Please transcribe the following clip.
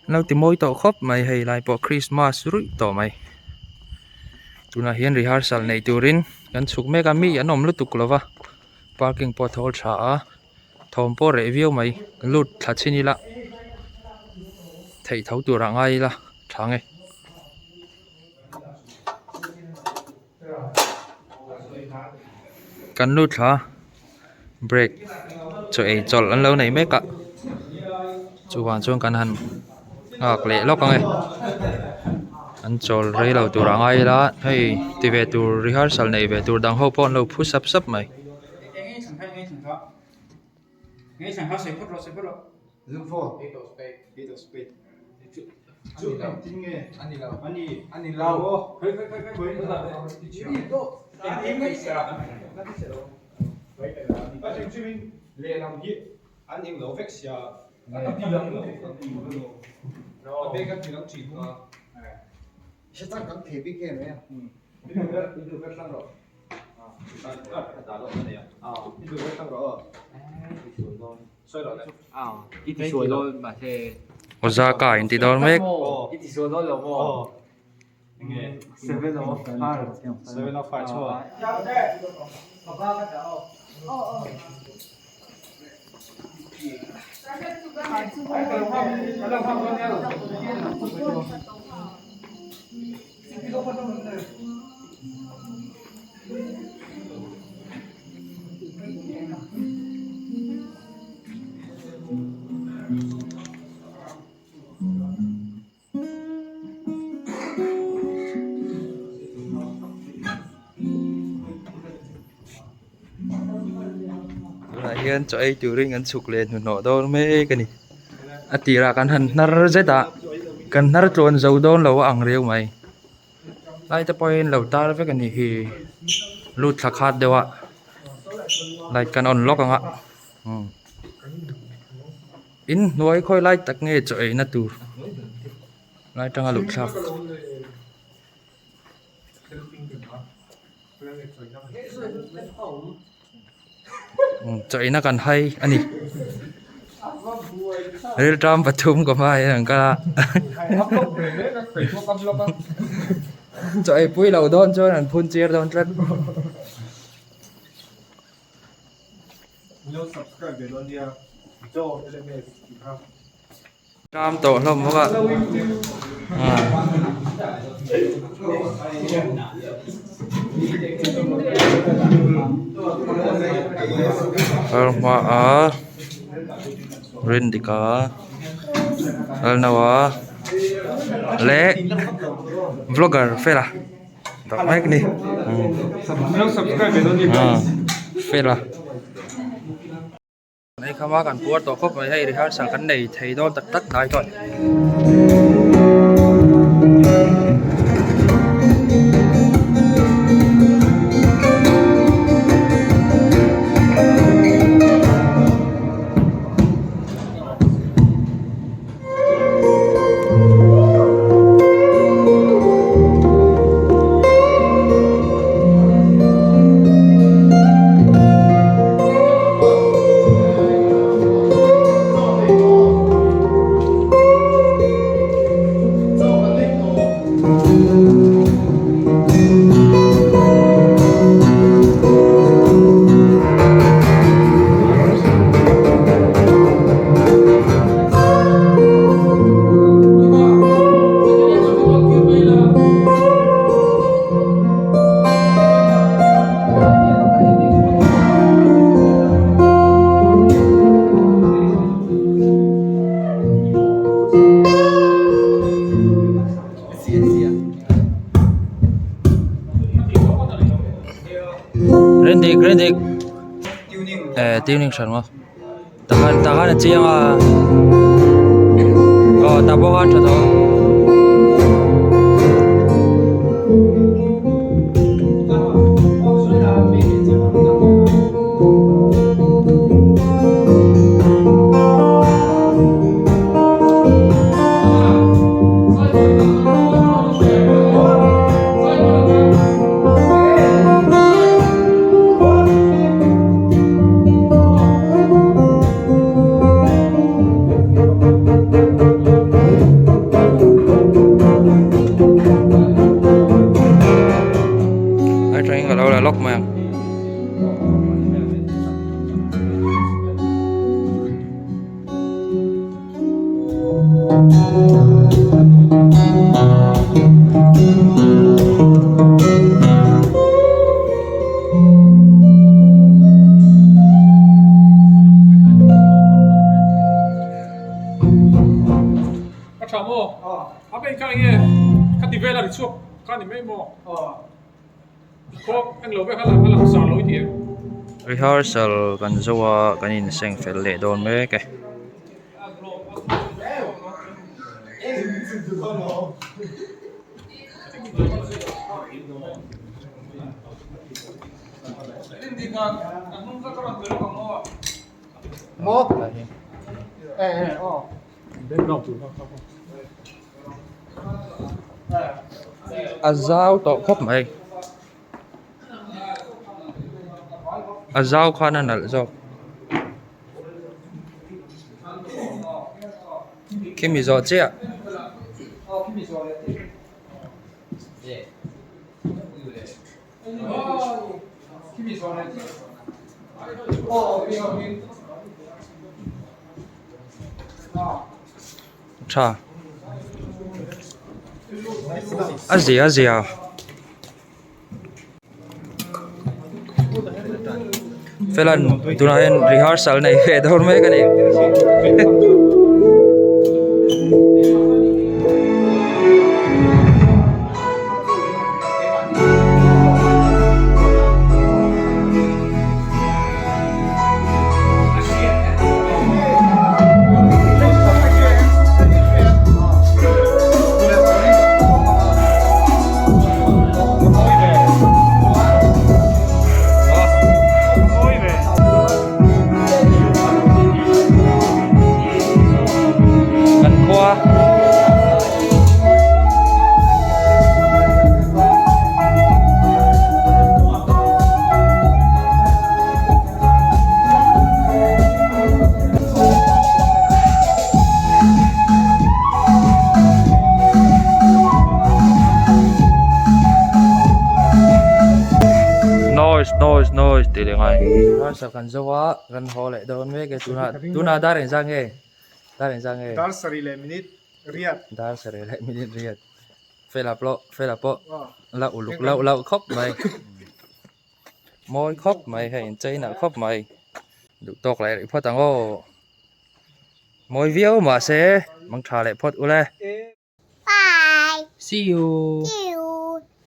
lâu thì môi tổ khóc mày hay lại bỏ Christmas rủi tổ mày tụi nó hian rehearsal này turin gần chục mega mi anh om lút tục lova parking pot hol cha thom po review mày lút thắt chini la thầy thấu tụi rằng ai la thằng ấy cần lút hả break cho ấy cho lần lâu này mấy cả chú hoàn chuông cần hành lệ lóc con ơi anh cho rơi lâu tụi rằng ai đó hey thì về tụi rehearsal này về tụi đang hop on lâu push up sắp mày ngay chẳng hạn sẽ phút rồi zoom for ít đầu speed chú tin nghe anh lâu khơi bác sĩ chuyên lệ làm gì anh em lỗ phép xia anh đi làm nó bên các trường chỉ cũng sẽ tăng các thể bị cái này đi được phép tăng rồi đi được phép tăng rồi xoay rồi ít thì xuôi luôn mà thế một gia cả thì đó mấy ít thì xuôi luôn rồi seven of five chưa hian cho ai tụi ring ăn sụp lên nó đâu mấy cái này tì ra căn hân nار rất đã căn nار trộn dầu đôn lâu ăn riêu mày lại tập point lâu ta với cái này thì lút khát khát đều ạ lại căn on lock ạ in nuôi khôi lại tắc nghe cho ấy nát tù lại trong lút khát cho ấy nó cần hay anh đi real tram và thum của mai thằng ca cho ấy pui lầu đón cho thằng phun chia đón rất tram tổ lông các bạn hoa Rindika nào lẽ vlogger phải là đọc mấy cái này phải là này không có cần puat tổ khóc mày hay rehearsal cái này thấy đó tắt lại thôi Rendik tuning sẵn mà ta là chiang ta bawk ăn cho đó Apa yang kau ingin? Kau di vela di suap, kau ni memo. Kau yang lo halang salah itu. Rehearsal kan zawa kanin seng fel le don me ke. Rindika, anong ka karon dulu kamu? Mo. Oh. Azao to khop mai. Azao khana nal zo. Kimi zo chiah. Cha. Azia. Felan tunayan rehearsal na idor me kani. Noise tili ngai rehearsal kan zawa kan hole don me ke tuna darin zange Dar sari le minute riat. dar sere le minit riat fela po la uluk la khop mai môi khop mai hay chơi nào khop mai đủ tóc lại phật tăng ô môi viếu mà sẽ mang trà lại phật ule Bye. see you